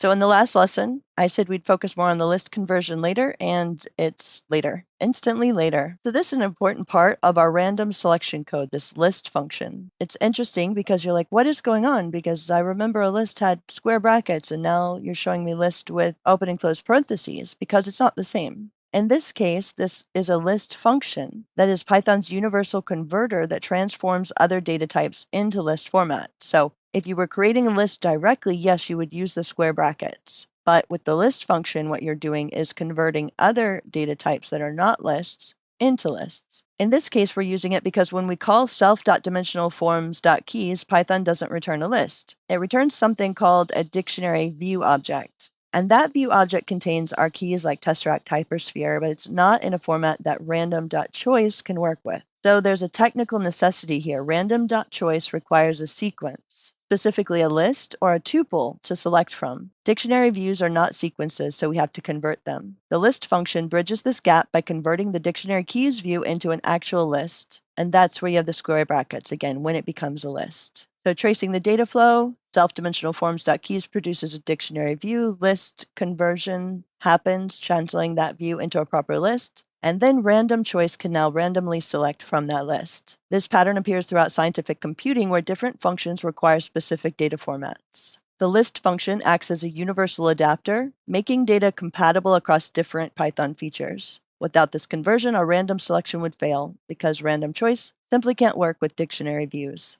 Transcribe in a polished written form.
So in the last lesson, I said we'd focus more on the list conversion later, and it's later, instantly later. So this is an important part of our random selection code, this list function. It's interesting because you're like, what is going on? Because I remember a list had square brackets, and now you're showing me list with open and closed parentheses, because it's not the same. In this case, this is a list function that is Python's universal converter that transforms other data types into list format. So if you were creating a list directly, yes, you would use the square brackets. But with the list function, what you're doing is converting other data types that are not lists into lists. In this case, we're using it because when we call self.dimensionalforms.keys, Python doesn't return a list. It returns something called a dictionary view object. And that view object contains our keys like tesseract, hypersphere, but it's not in a format that random.choice can work with. So there's a technical necessity here. Random.choice requires a sequence, specifically a list or a tuple to select from. Dictionary views are not sequences, so we have to convert them. The list function bridges this gap by converting the dictionary keys view into an actual list. And that's where you have the square brackets, again, when it becomes a list. So tracing the data flow, self-dimensionalforms.keys produces a dictionary view. List conversion happens, translating that view into a proper list. And then random choice can now randomly select from that list. This pattern appears throughout scientific computing where different functions require specific data formats. The list function acts as a universal adapter, making data compatible across different Python features. Without this conversion, our random selection would fail because random choice simply can't work with dictionary views.